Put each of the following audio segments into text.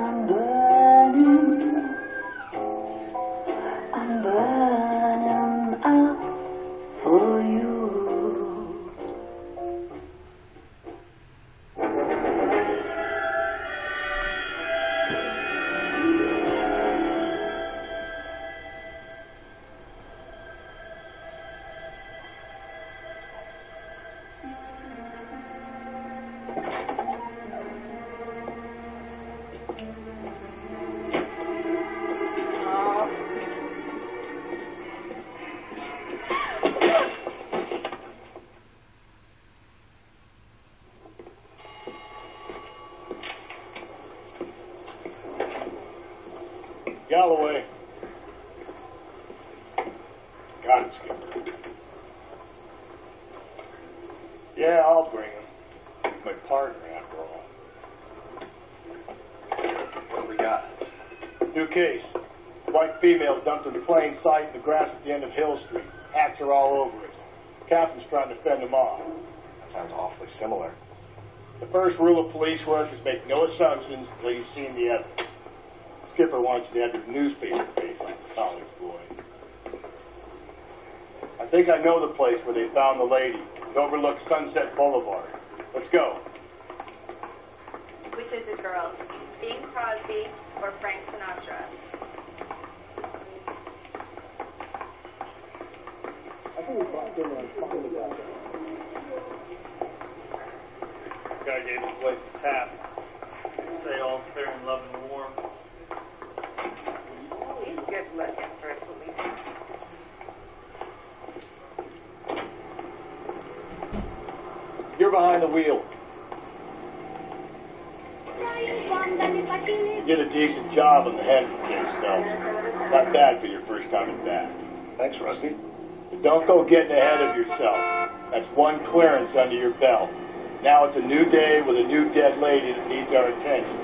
I'm burning. I'm burning up for you. Galloway. Got it, Skipper. Yeah, I'll bring him. He's my partner, after all. What do we got? New case. White female dumped in plain sight in the grass at the end of Hill Street. Hats are all over it. Captain's trying to fend him off. That sounds awfully similar. The first rule of police work is make no assumptions until you've seen the evidence. Skipper wants you to have your newspaper face like a college boy. I think I know the place where they found the lady. It overlooks Sunset Boulevard. Let's go. Which is it, girls? Bing Crosby or Frank Sinatra? Guy gave his wife a tap. They say all's fair in love and war. Oh, he's good looking for a policeman. You're behind the wheel. You did a decent job on the Henry case, Phelps. Not bad for your first time at bat. Thanks, Rusty. But don't go getting ahead of yourself. That's one clearance under your belt. Now it's a new day with a new dead lady that needs our attention.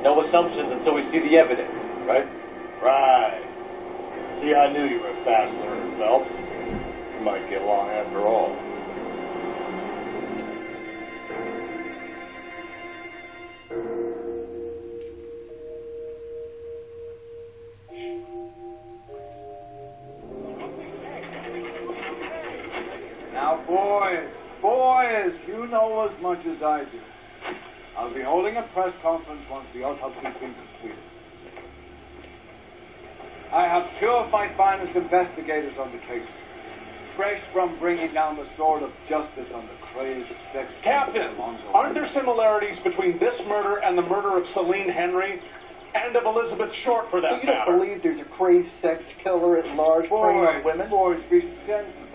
No assumptions until we see the evidence, right? Right. See, I knew you were a fast learner, Phelps. You might get along after all. Now, boys, you know as much as I do. I'll be holding a press conference once the autopsy's been completed. I have two of my finest investigators on the case, fresh from bringing down the sword of justice on the crazed sex... Captain, aren't there similarities between this murder and the murder of Celine Henry? And of Elizabeth Short, for that matter. So you don't believe there's a crazed sex killer at large preying on women? Boys, be sensible.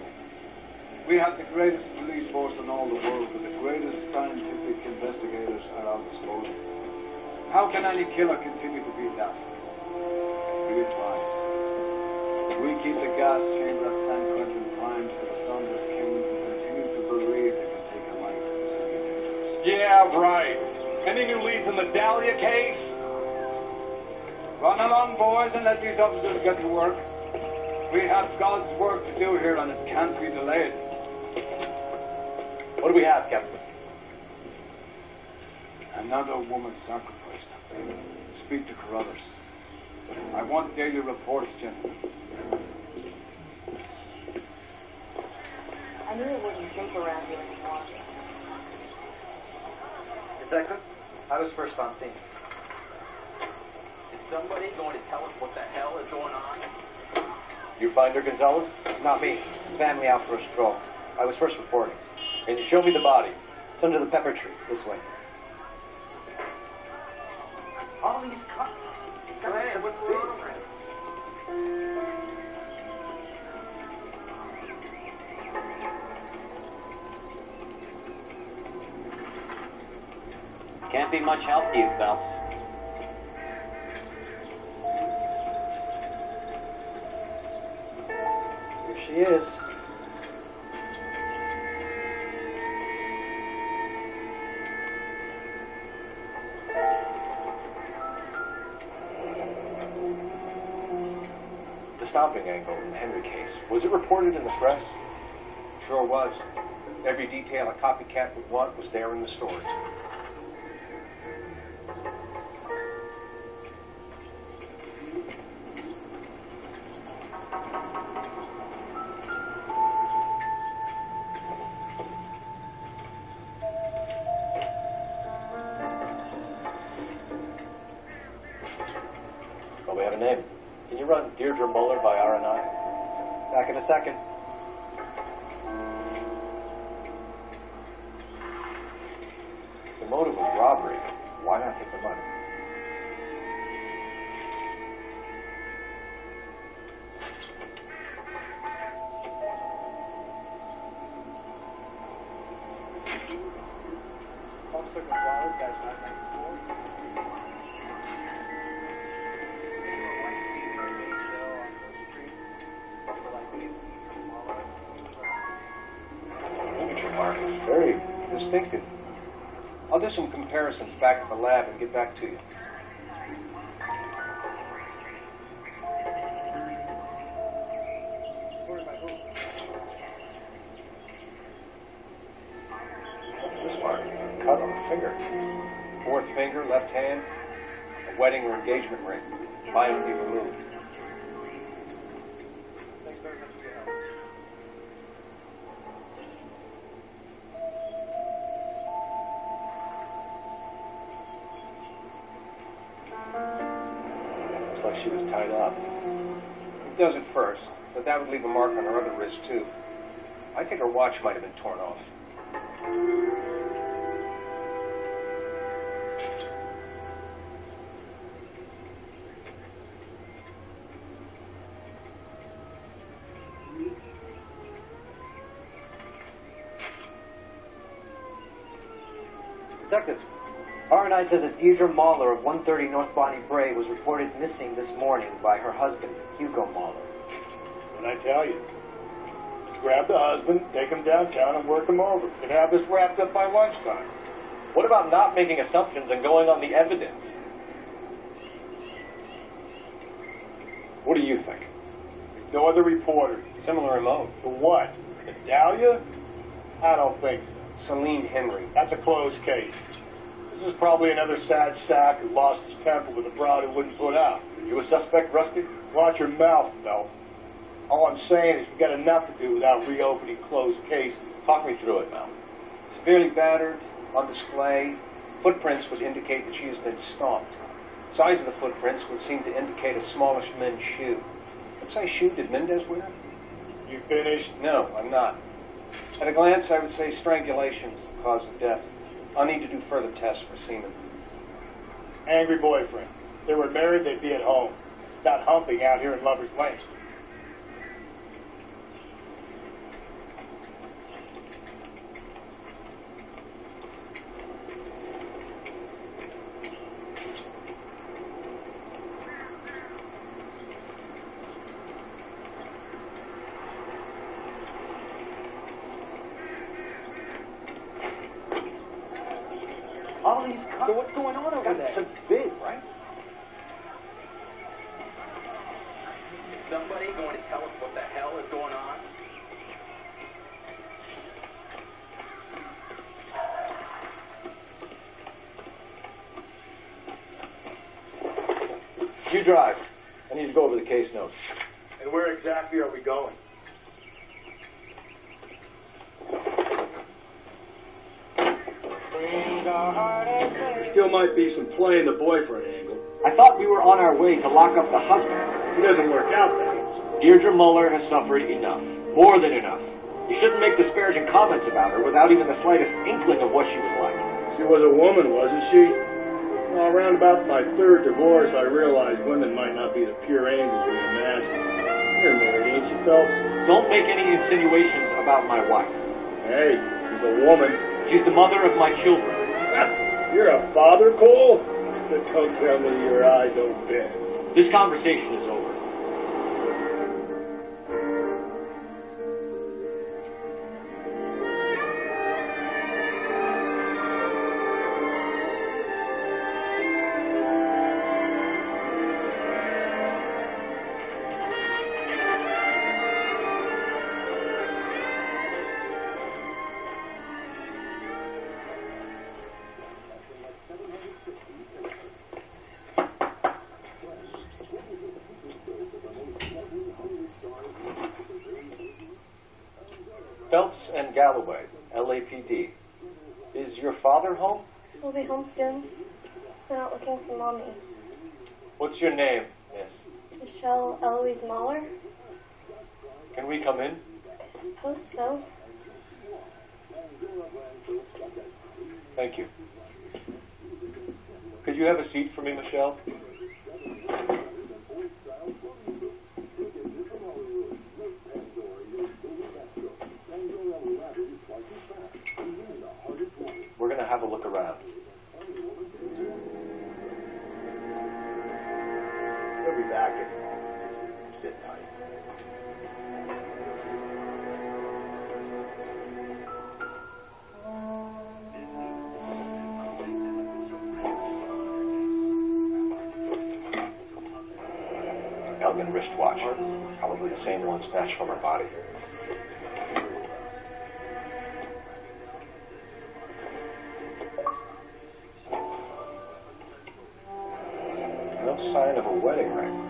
We have the greatest police force in all the world with the greatest scientific investigators at our disposal. How can any killer continue to be that? Be advised. We keep the gas chamber at San Quentin primed for the sons of Cain who continue to believe they can take a life in the city of angels. Yeah, right. Any new leads in the Dahlia case? Run along, boys, and let these officers get to work. We have God's work to do here, and it can't be delayed. What do we have, Captain? Another woman sacrificed. Speak to Carruthers. I want daily reports, gentlemen. I knew it wasn't safe around here anymore. Detective, I was first on scene. Is somebody going to tell us what the hell is going on? You find her, Gonzalez? Not me. Family out for a stroll. I was first reporting. Can you show me the body? It's under the pepper tree, this way. All these cups. Go ahead, what's the wrong with it? Can't be much help to you, Phelps. Here she is. The stomping angle in the Henry case, was it reported in the press? Sure was. Every detail a copycat would want was there in the story. we have a name. Can you run Deirdre Muller by R&I? Back in a second. The motive was robbery. Why not take the money? Officer Gonzalez, guys, 994. Signature mark is very distinctive. I'll do some comparisons back at the lab and get back to you. What's this mark? Cut on the finger. Fourth finger, left hand, a wedding or engagement ring. Violently removed. Thanks very much for your help. Looks like she was tied up. It does at first, but that would leave a mark on her other wrist, too. I think her watch might have been torn off. Detectives, R&I says that Deirdre Mahler of 130 North Bonnie Bray was reported missing this morning by her husband, Hugo Mahler. What'd I tell you? Just grab the husband, take him downtown, and work him over. And have this wrapped up by lunchtime. What about not making assumptions and going on the evidence? What do you think? No other reporter. Similar mode. For what? The Dahlia? I don't think so. Celine Henry. That's a closed case. This is probably another sad sack who lost his temper with a broad who wouldn't put out. Are you a suspect, Rusty? Watch your mouth, Phelps. All I'm saying is we've got enough to do without reopening closed cases. Talk me through it, Mal. Severely battered, on display. Footprints would indicate that she has been stomped. Size of the footprints would seem to indicate a smallish men's shoe. What size shoe did Mendez wear? You finished? No, I'm not. At a glance, I would say strangulation is the cause of death. I'll need to do further tests for semen. Angry boyfriend. If they were married, they'd be at home. Not humping out here in Lover's Lane. All these so what's going on over there? That's big, right? Is somebody going to tell us what the hell is going on? You drive. I need to go over the case notes. And where exactly are we going? There still might be some play in the boyfriend angle. I thought we were on our way to lock up the husband. It doesn't work out that easy. Deirdre Muller has suffered enough. More than enough. You shouldn't make disparaging comments about her without even the slightest inkling of what she was like. She was a woman, wasn't she? Well, around about my third divorce, I realized women might not be the pure angels we imagine. You're married, ain't you, Phelps? Don't make any insinuations about my wife. Hey, she's a woman. She's the mother of my children. You're a father, Cole? Don't tell me your eyes don't bend. This conversation is over. Phelps and Galloway, LAPD. Is your father home? We'll be home soon. He's been out looking for Mommy. What's your name, miss? Michelle Eloise Mahler? Can we come in? I suppose so. Thank you. Could you have a seat for me, Michelle? We're going to have a look around. He'll be back in a moment. Just sit tight. Elegant wristwatch. Probably the same one snatched from her body. No sign of a wedding ring.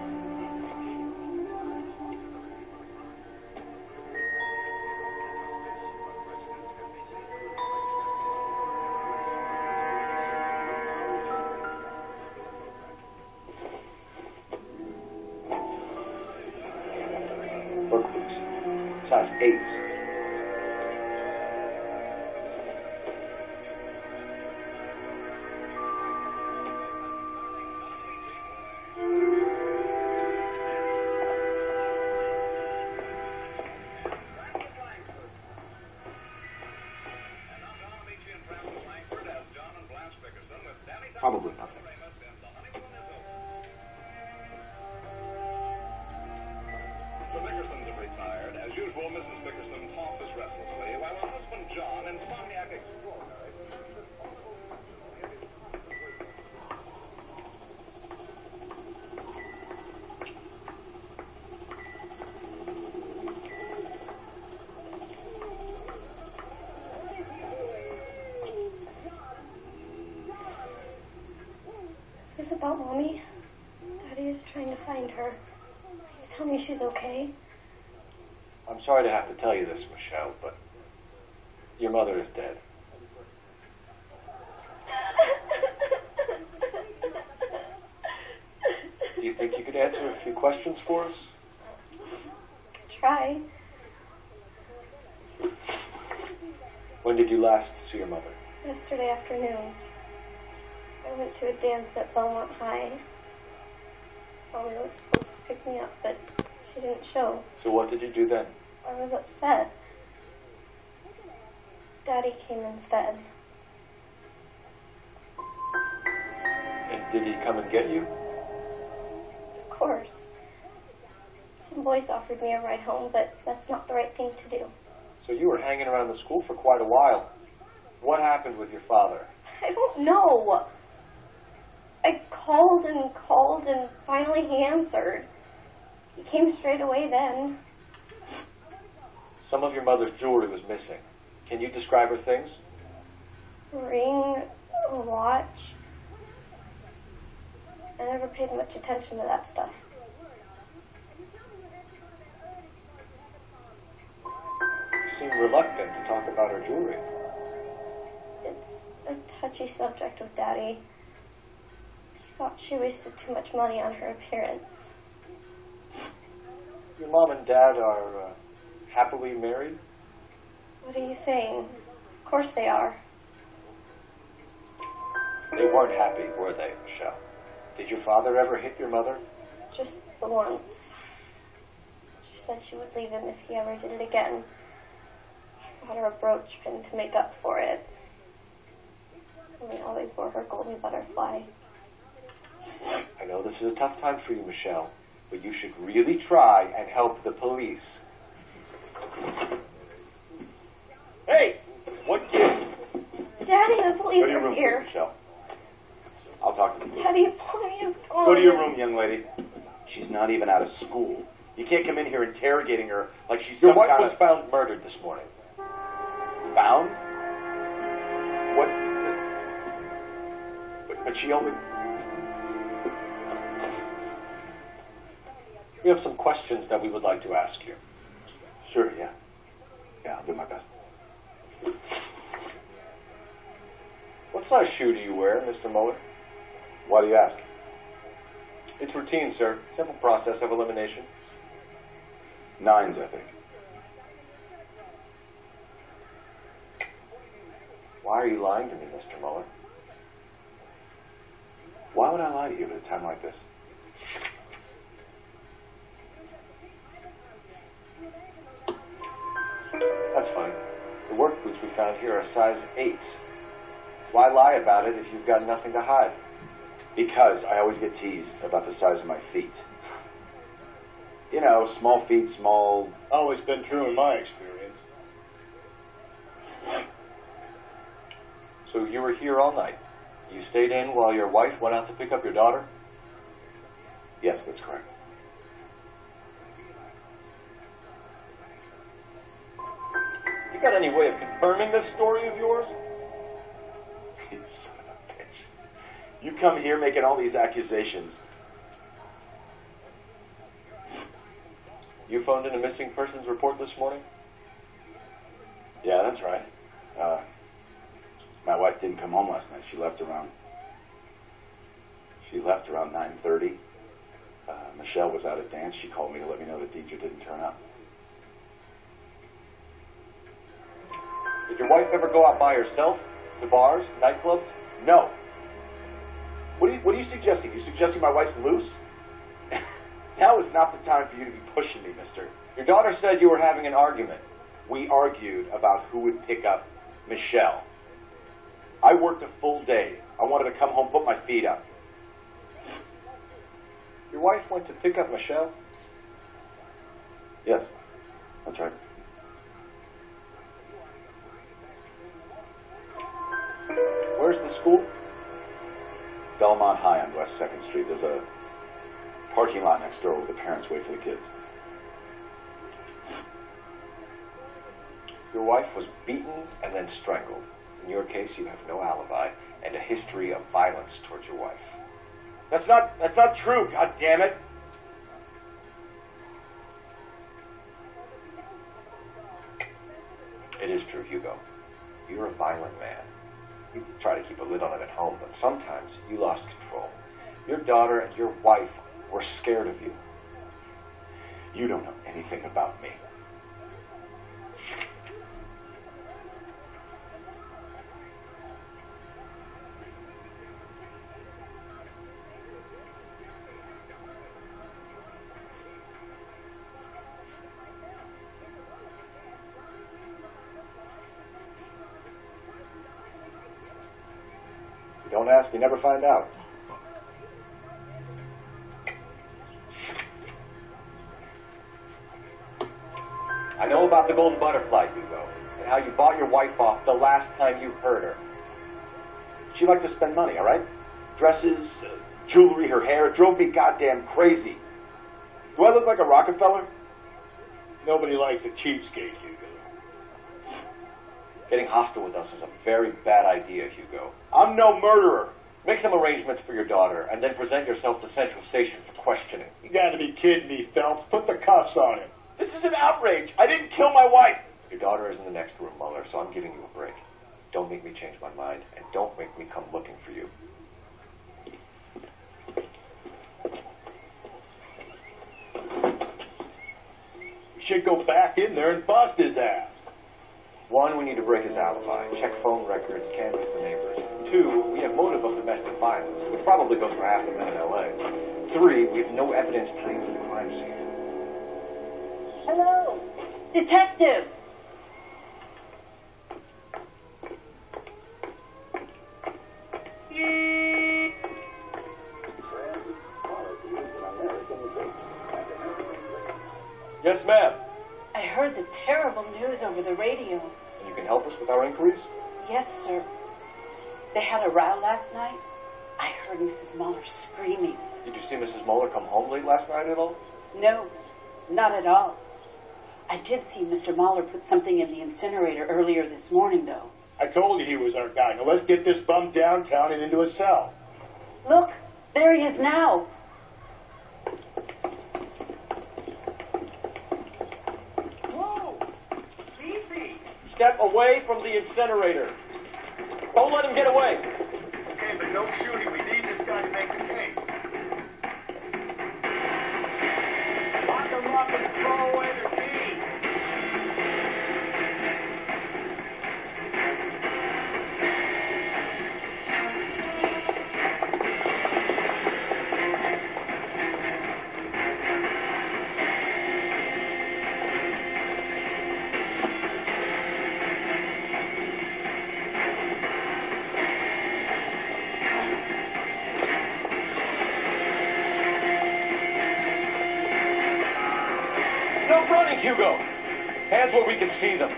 Look, please. Size 8s. Probably nothing. The Bickersons have retired. As usual, Mrs. Bickerson tosses restlessly, while her husband John, insomniac extraordinary, Is this about Mommy? Daddy is trying to find her. Please tell me she's okay. I'm sorry to have to tell you this, Michelle, but your mother is dead. Do you think you could answer a few questions for us? Could try. When did you last see your mother? Yesterday afternoon. I went to a dance at Belmont High. Mommy was supposed to pick me up, but she didn't show. So what did you do then? I was upset. Daddy came instead. And did he come and get you? Of course. Some boys offered me a ride home, but that's not the right thing to do. So you were hanging around the school for quite a while. What happened with your father? I don't know. I called and finally he answered. He came straight away then. Some of your mother's jewelry was missing. Can you describe her things? A ring, a watch. I never paid much attention to that stuff. You seem reluctant to talk about her jewelry. It's a touchy subject with Daddy. He thought she wasted too much money on her appearance. Your mom and dad are happily married? What are you saying? Of course they are. They weren't happy, were they, Michelle? Did your father ever hit your mother? Just the once. She said she would leave him if he ever did it again. He bought her a brooch pin to make up for it. And we always wore her golden butterfly. I know this is a tough time for you, Michelle, but you should really try and help the police. Hey! What gives? Daddy, the police Go to your are room, here. please, Michelle. I'll talk to the police. Daddy, Mommy is gone. Go to your room, young lady. She's not even out of school. You can't come in here interrogating her like she's Your some wife kind was of... found murdered this morning. Found? What? But she only... We have some questions that we would like to ask you. Sure, yeah. Yeah, I'll do my best. What size shoe do you wear, Mr. Muller? Why do you ask? It's routine, sir. Simple process of elimination. 9s, I think. Why are you lying to me, Mr. Mueller? Why would I lie to you at a time like this? That's fine. The work boots we found here are size 8s. Why lie about it if you've got nothing to hide? Because I always get teased about the size of my feet. You know, small feet, small... Always been true in my experience. So you were here all night. You stayed in while your wife went out to pick up your daughter? Yes, that's correct. You got any way of confirming this story of yours? You son of a bitch. You come here making all these accusations. You phoned in a missing persons report this morning? Yeah, that's right. My wife didn't come home last night. She left around 9:30. Michelle was out at dance. She called me to let me know that Deidre didn't turn up. Did your wife ever go out by herself? To bars, nightclubs? No. What are you suggesting? You suggesting my wife's loose? Now is not the time for you to be pushing me, mister. Your daughter said you were having an argument. We argued about who would pick up Michelle. I worked a full day. I wanted to come home, put my feet up. Your wife went to pick up Michelle? Yes, that's right. Where's the school? Belmont High on West 2nd Street. There's a parking lot next door where the parents wait for the kids. Your wife was beaten and then strangled. In your case, you have no alibi and a history of violence towards your wife. That's not true, God damn it. It is true, Hugo. You're a violent man. You try to keep a lid on it at home, but sometimes you lost control. Your daughter and your wife were scared of you. You don't know anything about me. You don't ask, you never find out. I know about the golden butterfly, Hugo, and how you bought your wife off the last time you heard her. She liked to spend money, all right? Dresses, jewelry, her hair. It drove me goddamn crazy. Do I look like a Rockefeller? Nobody likes a cheapskate, Hugo. Getting hostile with us is a very bad idea, Hugo. I'm no murderer. Make some arrangements for your daughter, and then present yourself to Central Station for questioning. You gotta be kidding me, Phelps. Put the cuffs on him. This is an outrage. I didn't kill my wife. Your daughter is in the next room, Mueller, so I'm giving you a break. Don't make me change my mind, and don't make me come looking for you. We should go back in there and bust his ass. 1, we need to break his alibi, check phone records, canvass the neighbors. 2, we have motive of domestic violence, which probably goes for half the men in L.A. 3, we have no evidence tying to the crime scene. Hello, detective. Yes, ma'am. I heard the terrible news over the radio. And you can help us with our inquiries? Yes, sir. They had a row last night. I heard Mrs. Mueller screaming. Did you see Mrs. Mueller come home late last night at all? No, not at all. I did see Mr. Mueller put something in the incinerator earlier this morning, though. I told you he was our guy. Now let's get this bum downtown and into a cell. Look, there he is now. Whoa! Easy! Step away from the incinerator. Don't let him get away. Okay, but no shooting. We need this guy to make the case. No running, Hugo. Hands where we can see them.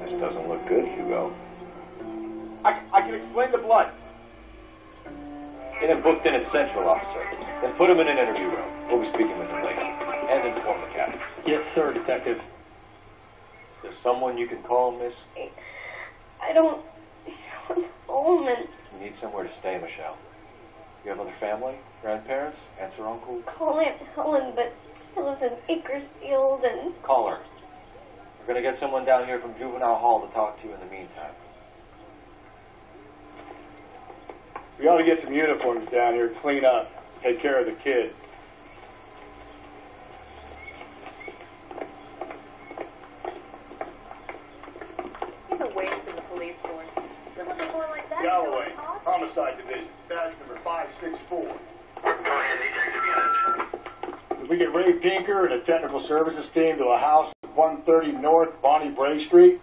This doesn't look good, Hugo. I can explain the blood. Get him booked in at Central, officer. Then put him in an interview room. We'll be speaking with him later. And inform the captain. Yes, sir, Detective. Is there someone you can call, miss? I don't want home and You need somewhere to stay, Michelle. You have other family? Grandparents? Aunts or uncles? call Aunt Helen, but she lives in Bakersfield and... Call her. We're going to get someone down here from Juvenile Hall to talk to you in the meantime. We ought to get some uniforms down here, clean up, take care of the kid. He's a waste in the police force. Live with a boy like that. Galloway, Homicide Division, badge number 564. Go ahead, Detective Unit. If we get Ray Pinker and a technical services team to a house at 130 North Bonnie Bray Street,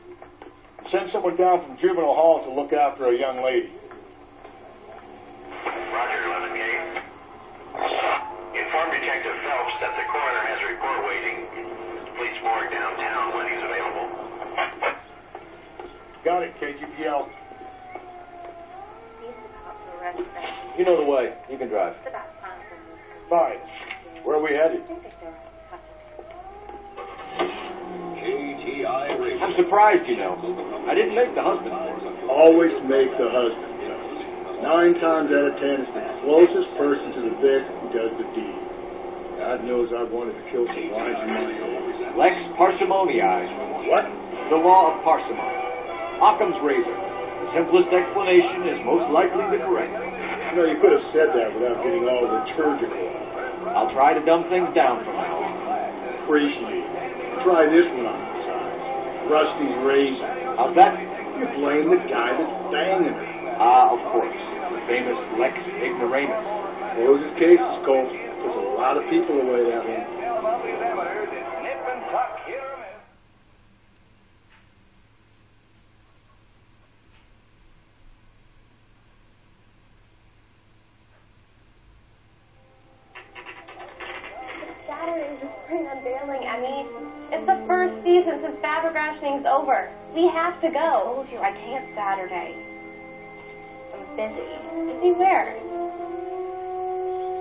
send someone down from Juvenile Hall to look after a young lady. Roger, 11K. Inform Detective Phelps that the coroner has a report waiting. Police morgue downtown when he's available. Got it, KGPL. He's about to arrest them. You know the way. You can drive. It's about time someone's Fine. Where are we headed? KTI Radio. I'm surprised, you know. I didn't make the husband for her. Always make the husband. 9 times out of 10, it's the closest person to the Vic who does the deed. God knows I've wanted to kill some lives in my own. Lex parsimoniae. What? The law of parsimony. Occam's razor. The simplest explanation is most likely the correct. You know, you could have said that without getting all liturgical. I'll try to dumb things down from now on. Appreciate it. Try this one on the side. Rusty's razor. How's that? You blame the guy that's banging her. Ah, of course. The famous Lex ignoramus. Close his cases, Cole. There's a lot of people away that way. Saturday is the spring unveiling, Emmy. It's the first season since fabric rationing's over. We have to go. I told you I can't Saturday. I'm busy. Busy where?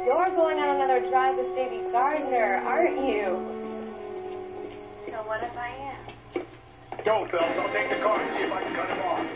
You're going on another drive with baby Gardner, aren't you? So what if I am? Go, Phelps. I'll take the car and see if I can cut him off.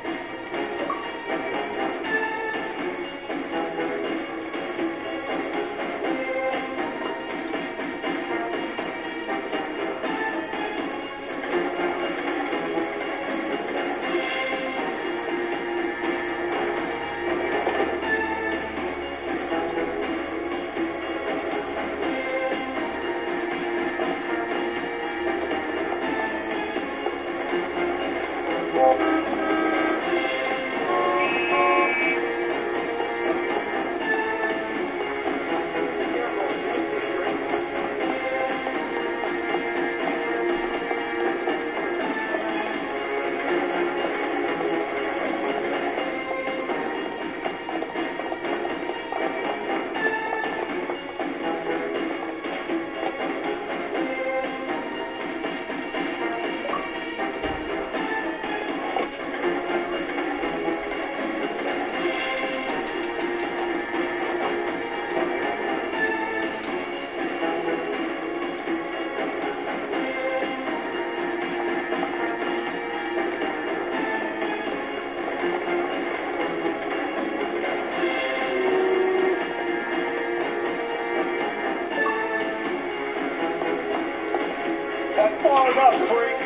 Far up, freak.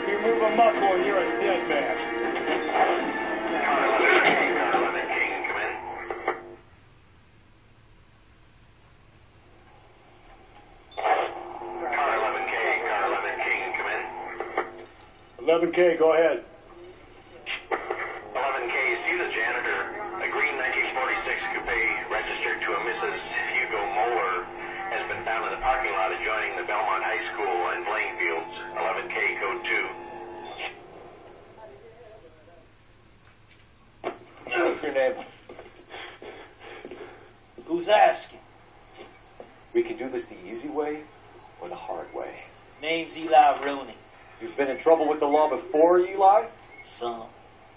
You move a muscle and you're a dead man. Car 11K, come in. Car 11K, come in. 11K, go ahead. 11K, see the janitor. A green 1946 coupe registered to a Mrs. Hugo Moeller has been found in the parking lot at adjoining the Belmont High School and playing fields, 11K code 2. What's your name? Who's asking? We can do this the easy way or the hard way. Name's Eli Rooney. You've been in trouble with the law before, Eli? Some.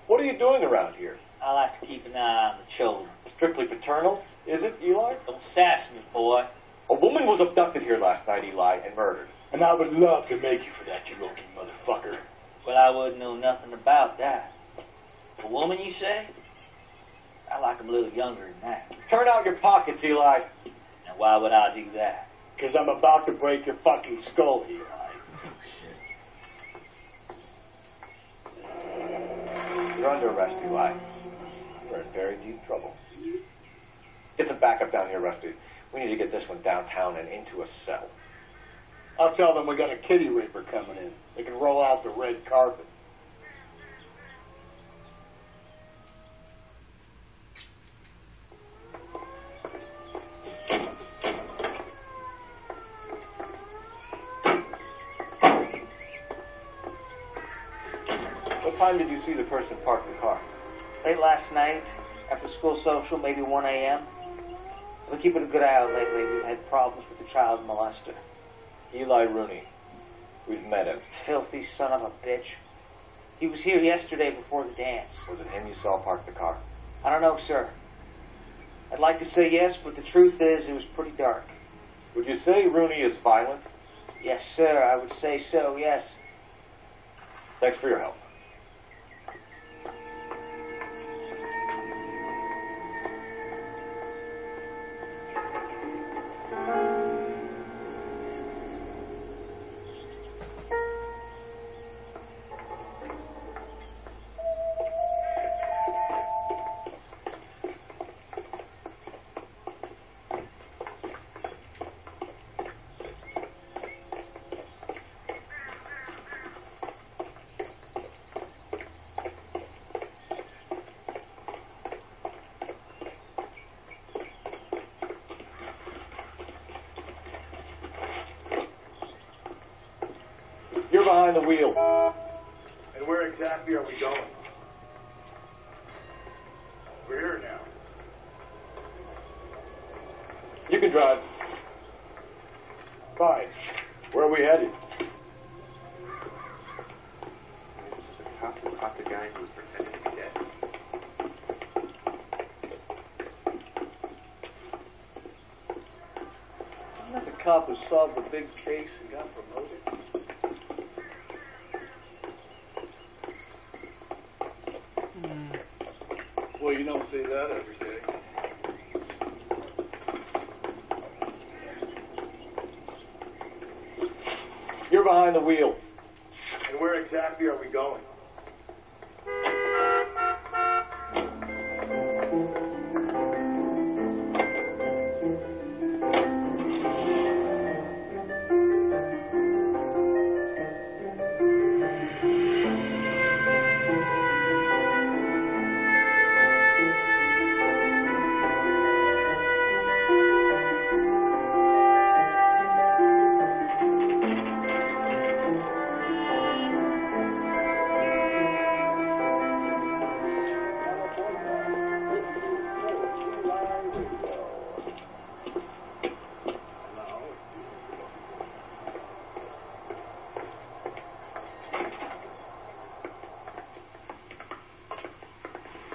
What are you doing around here? I like to keep an eye on the children. Strictly paternal, is it, Eli? Don't sass me, boy. A woman was abducted here last night, Eli, and murdered. And I would love to make you for that, you low-key motherfucker. Well, I wouldn't know nothing about that. A woman, you say? I like 'em a little younger than that. Turn out your pockets, Eli. Now, why would I do that? Because I'm about to break your fucking skull, Eli. You're under arrest, Eli. You're in very deep trouble. Get some backup down here, Rusty. We need to get this one downtown and into a cell. I'll tell them we got a kitty raper coming in. They can roll out the red carpet. What time did you see the person park the car? Late last night, after school social, maybe 1 a.m. I've been keeping a good eye out lately. We've had problems with the child molester. Eli Rooney. We've met him. Filthy son of a bitch. He was here yesterday before the dance. Was it him you saw park the car? I don't know, sir. I'd like to say yes, but the truth is it was pretty dark. Would you say Rooney is violent? Yes, sir. I would say so, yes. Thanks for your help. You're behind the wheel. And where exactly are we going? We're here now. You can drive. Fine. Where are we headed? The cop who caught the guy who was pretending to be dead. Isn't that the cop who solved the big case and got promoted? Well, you don't see that every day. You're behind the wheel. And where exactly are we going?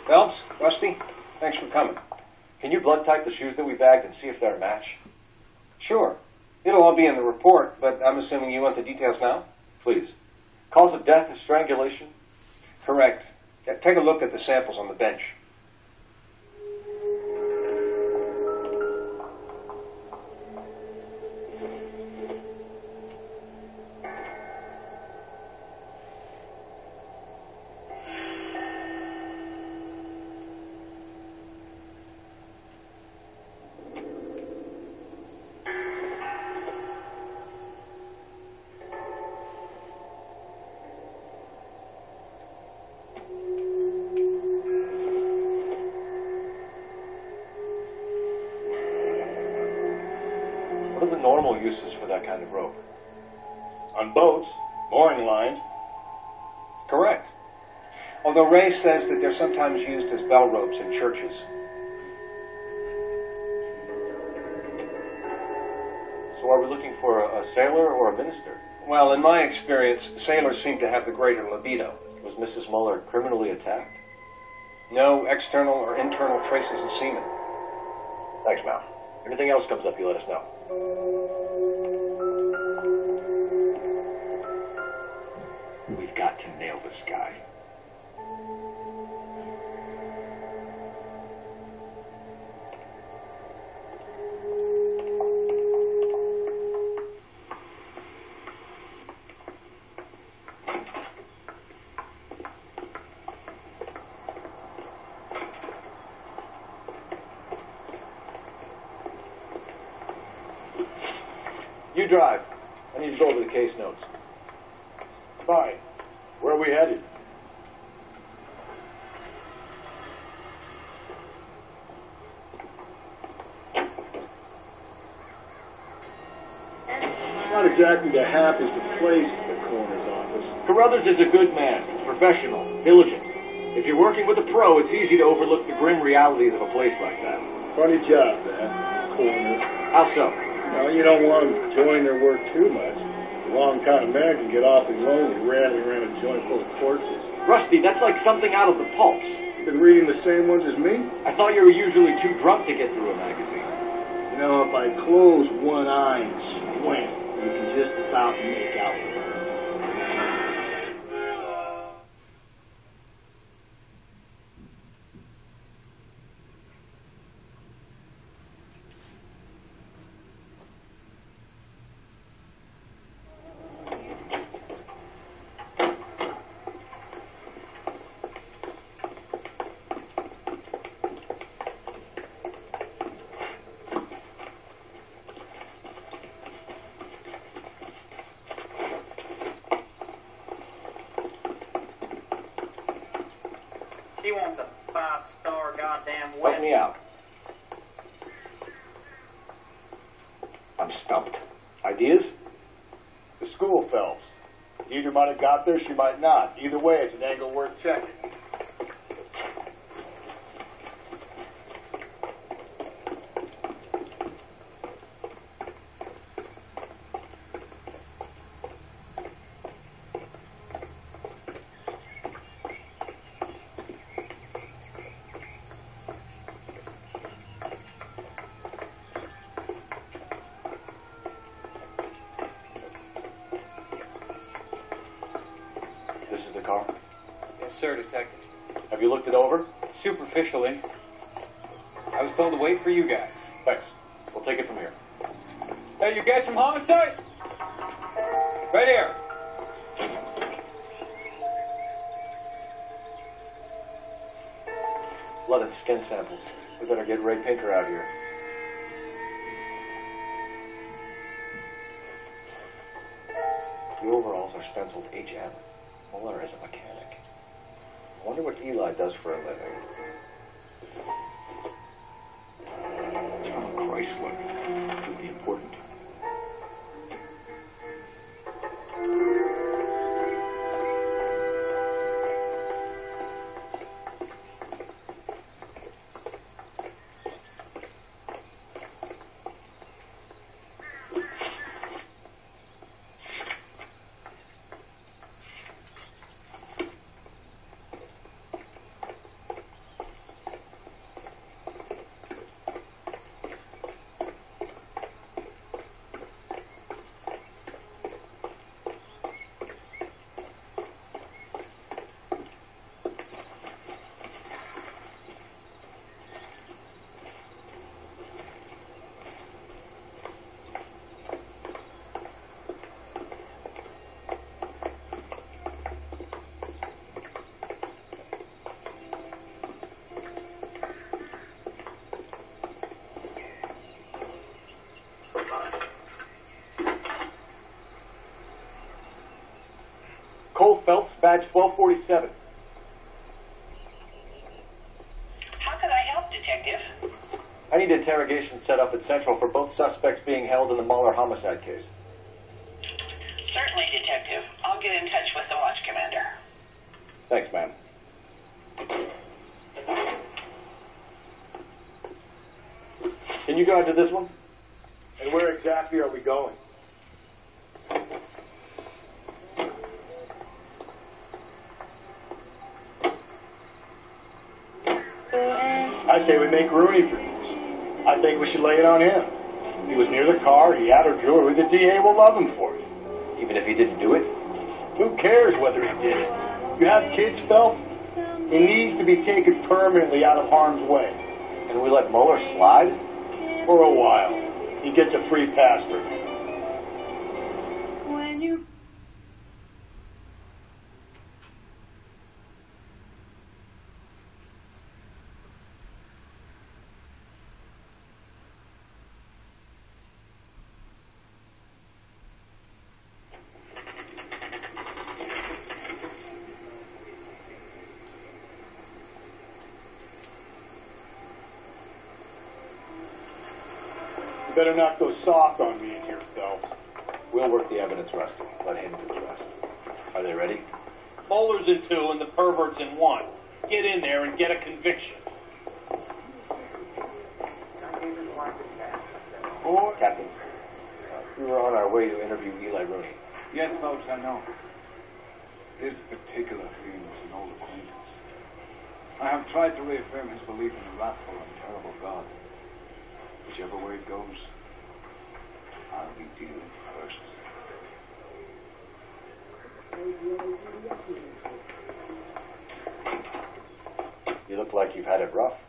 Phelps, Rusty, thanks for coming. Can you blood type the shoes that we bagged and see if they're a match? Sure. It'll all be in the report, but I'm assuming you want the details now? Please. Cause of death is strangulation? Correct. Take a look at the samples on the bench. normal uses for that kind of rope? On boats, mooring lines. Correct. Although Ray says that they're sometimes used as bell ropes in churches. So are we looking for a sailor or a minister? Well, in my experience, sailors seem to have the greater libido. Was Mrs. Muller criminally attacked? No external or internal traces of semen. Thanks, Mal. Anything else comes up, you let us know. We've got to nail this guy. You drive. I need to go over the case notes. Fine. Where are we headed? It's not exactly the happiest of places, the coroner's office. Carruthers is a good man, professional, diligent. If you're working with a pro, it's easy to overlook the grim realities of a place like that. Funny job, that, coroner. How so? Well, you don't want them to join their work too much. The wrong kind of man can get awfully lonely rattling around a joint full of corpses. Rusty, that's like something out of the pulps. You been reading the same ones as me? I thought you were usually too drunk to get through a magazine. You know, if I close one eye and squint, you can just about make out with her. He wants a 5-star goddamn Help wedding. me out. I'm stumped. Ideas? The school, Phelps. Either might have got there, she might not. Either way, it's an angle worth checking. This is the car? Yes, sir, Detective. Have you looked it over? Superficially. I was told to wait for you guys. Thanks. We'll take it from here. Hey, you guys from Homicide? Right here. Blood and skin samples. We better get Ray Pinker out here. The overalls are stenciled HM. Muller is a mechanic. I wonder what Eli does for a living. It's from a Chrysler. Could be important. Cole Phelps, badge 1247. How can I help, Detective? I need a interrogation set up at Central for both suspects being held in the Mahler homicide case? Certainly, Detective. I'll get in touch with the watch commander. Thanks, ma'am. Can you drive to this one? And where exactly are we going? I say we make Rooney for this. I think we should lay it on him. He was near the car, he had her jewelry, the DA will love him for it. Even if he didn't do it? Who cares whether he did it? You have kids, Phelps? He needs to be taken permanently out of harm's way. And we let Mueller slide? For a while. He gets a free pass for it. When you You better not go soft on me in here, Phelps. We'll work the evidence, Rusty. Let him do the rest. Are they ready? Bowler's in 2 and the pervert's in 1. Get in there and get a conviction. Captain, we were on our way to interview Eli Rooney. Yes, Phelps, I know. This particular theme is an old acquaintance. I have tried to reaffirm his belief in a wrathful and terrible God. Whichever way it goes, I'll be dealing personally. You look like you've had it rough.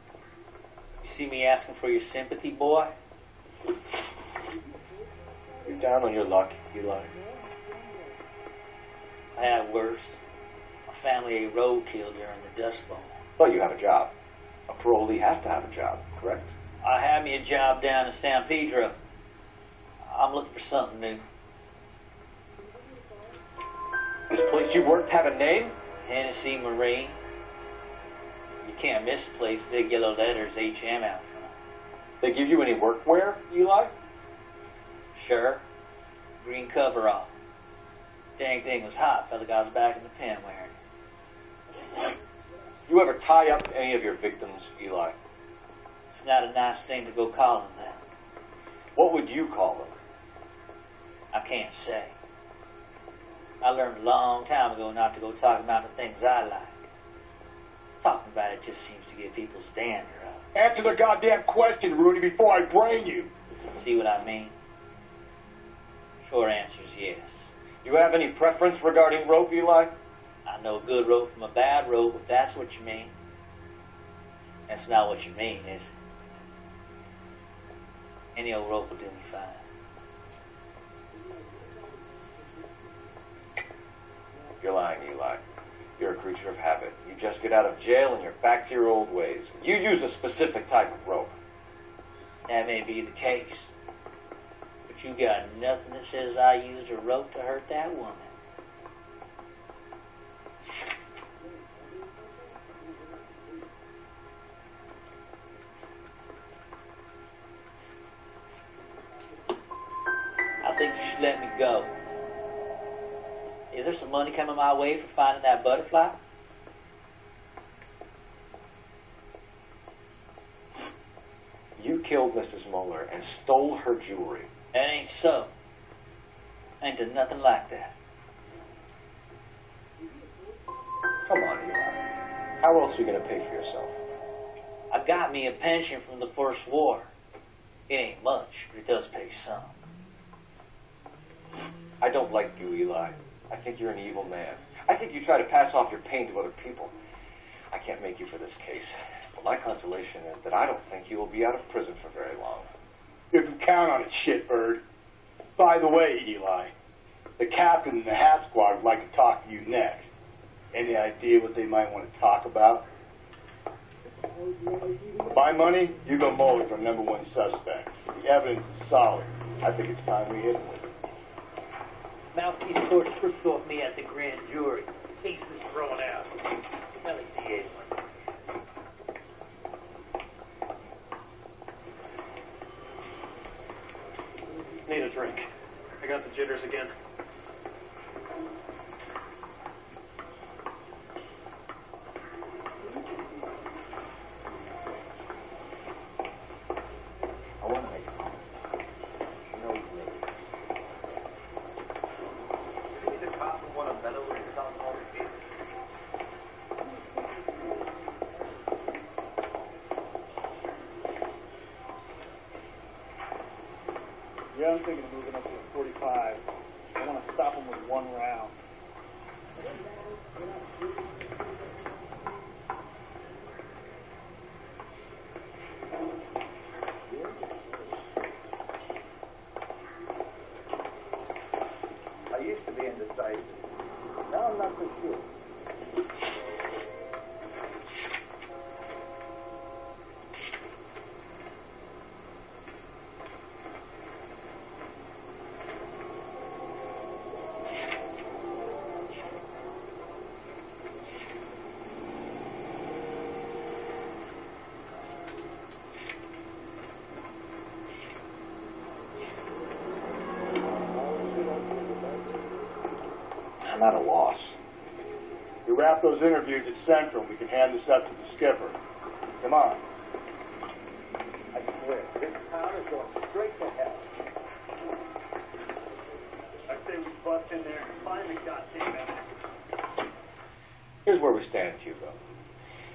You see me asking for your sympathy, boy? You're down on your luck, Eli. I had worse. My family ate roadkill during the Dust Bowl. But you have a job. A parolee has to have a job, correct? I had me a job down in San Pedro. I'm looking for something new. This place you worked have a name? Hennessy Marine. You can't miss the place. Big yellow letters, HM out front. They give you any workwear, Eli? Sure. Green coverall. Dang thing was hot. Felt like I was back in the pen wearing it. You ever tie up any of your victims, Eli? It's not a nice thing to go calling them. What would you call them? I can't say. I learned a long time ago not to go talking about the things I like. Talking about it just seems to get people's dander up. Answer the goddamn question, Rooney, before I brain you. See what I mean? Short answer is yes. You have any preference regarding rope, Eli? I know a good rope from a bad rope, if that's what you mean. That's not what you mean, is it? Any old rope will do me fine. You're lying, Eli. You're a creature of habit. You just get out of jail and you're back to your old ways. You use a specific type of rope. That may be the case. But you got nothing that says I used a rope to hurt that woman. I think you should let me go. Is there some money coming my way for finding that butterfly? You killed Mrs. Mueller and stole her jewelry. That ain't so. I ain't done nothing like that. Come on, Eli. How else are you going to pay for yourself? I got me a pension from the First War. It ain't much, but it does pay some. I don't like you, Eli. I think you're an evil man. I think you try to pass off your pain to other people. I can't make you for this case. But my consolation is that I don't think you will be out of prison for very long. You can count on it, shitbird. By the way, Eli, the captain and the HAP squad would like to talk to you next. Any idea what they might want to talk about? My money, you go Mueller for #1 suspect. The evidence is solid. I think it's time we hit him with it. Mouthpiece tore strips off me at the grand jury. Case is thrown out. Now the DA wants it. I got the jitters again. I want to make a call. No way. Isn't he the cop who won a medal in solving all the cases? Yeah, I'm thinking of moving up to a 45. I want to stop him with one round. I used to be indecisive. Now I'm not so sure. I'm at a loss. We wrap those interviews at Central. We can hand this up to the skipper. Come on. I swear, this town is going straight to hell. I say we bust in there and find the goddamn evidence. Here's where we stand, Hugo.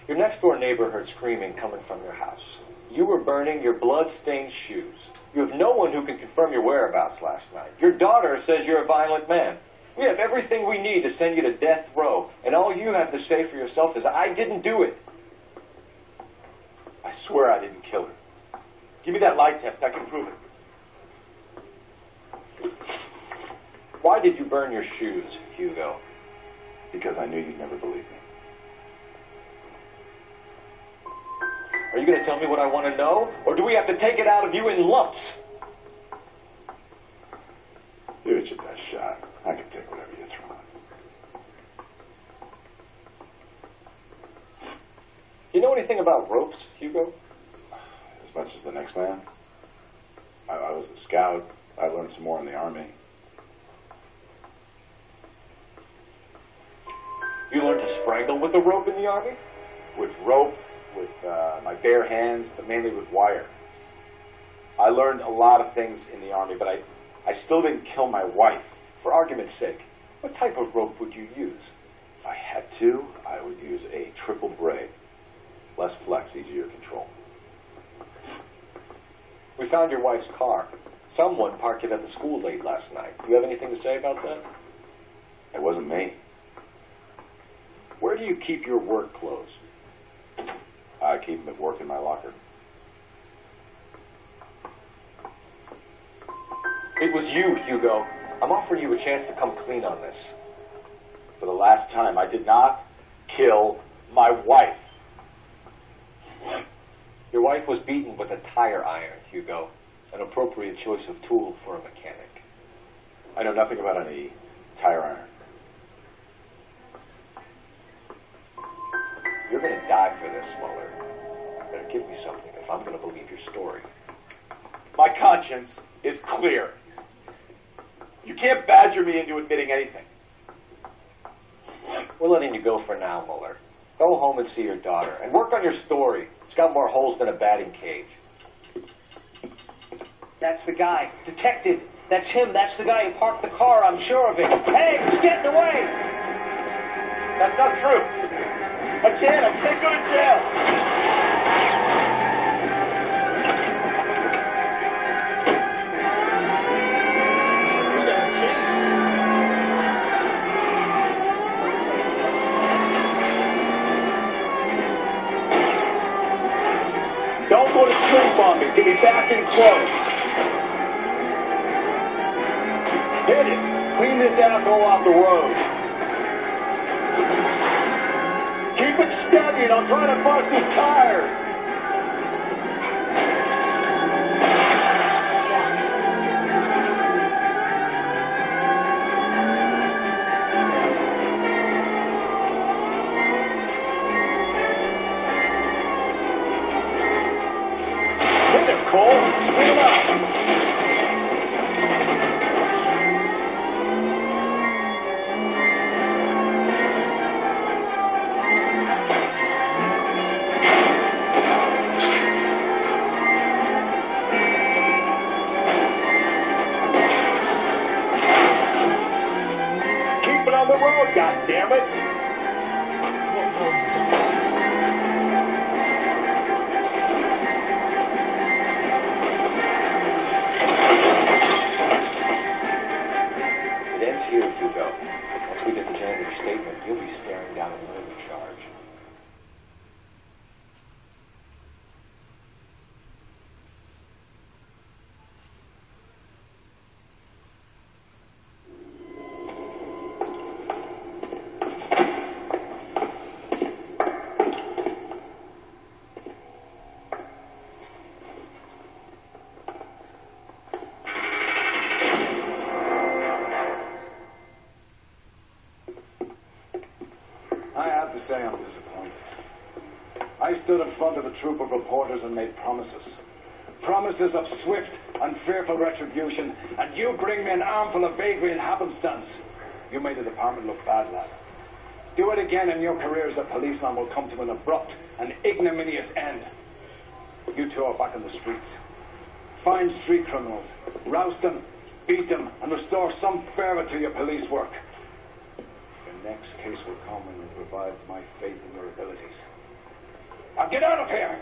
Your next-door neighbor heard screaming coming from your house. You were burning your blood-stained shoes. You have no one who can confirm your whereabouts last night. Your daughter says you're a violent man. We have everything we need to send you to death row, and all you have to say for yourself is, I didn't do it. I swear I didn't kill her. Give me that lie test. I can prove it. Why did you burn your shoes, Hugo? Because I knew you'd never believe me. Are you going to tell me what I want to know, or do we have to take it out of you in lumps? Give it your best shot. I can take whatever you throw. You know anything about ropes, Hugo? As much as the next man. I was a scout. I learned some more in the Army. You learned to strangle with a rope in the Army? With rope, with my bare hands, but mainly with wire. I learned a lot of things in the Army, but I still didn't kill my wife. For argument's sake, what type of rope would you use? If I had to, I would use a triple braid. Less flex, easier to control. We found your wife's car. Someone parked it at the school late last night. Do you have anything to say about that? It wasn't me. Where do you keep your work clothes? I keep them at work in my locker. It was you, Hugo. I'm offering you a chance to come clean on this. For the last time, I did not kill my wife. Your wife was beaten with a tire iron, Hugo. An appropriate choice of tool for a mechanic. I know nothing about any tire iron. You're going to die for this, Mueller. Better give me something if I'm going to believe your story. My conscience is clear. You can't badger me into admitting anything. We're letting you go for now, Mueller. Go home and see your daughter. And work on your story. It's got more holes than a batting cage. That's the guy. Detective. That's him. That's the guy who parked the car. I'm sure of it. Hey, he's getting away! That's not true. I can't go to jail. Don't go to sleep on me. Get me back in close. Hit it. Clean this asshole off the road. Keep it steady and I'll try to bust his tires. Hit him, Cole. Speed him up. the road, goddammit! It ends here, Hugo. Once we get the janitor's statement, you'll be staring down a murder charge. I have to say I'm disappointed. I stood in front of a troop of reporters and made promises. Promises of swift and fearful retribution, and you bring me an armful of vagary and happenstance. You made the department look bad, lad. Do it again and your career as a policeman will come to an abrupt and ignominious end. You two are back in the streets. Find street criminals, roust them, beat them, and restore some fervor to your police work. The next case will come when you've revived my faith in your abilities. Now get out of here!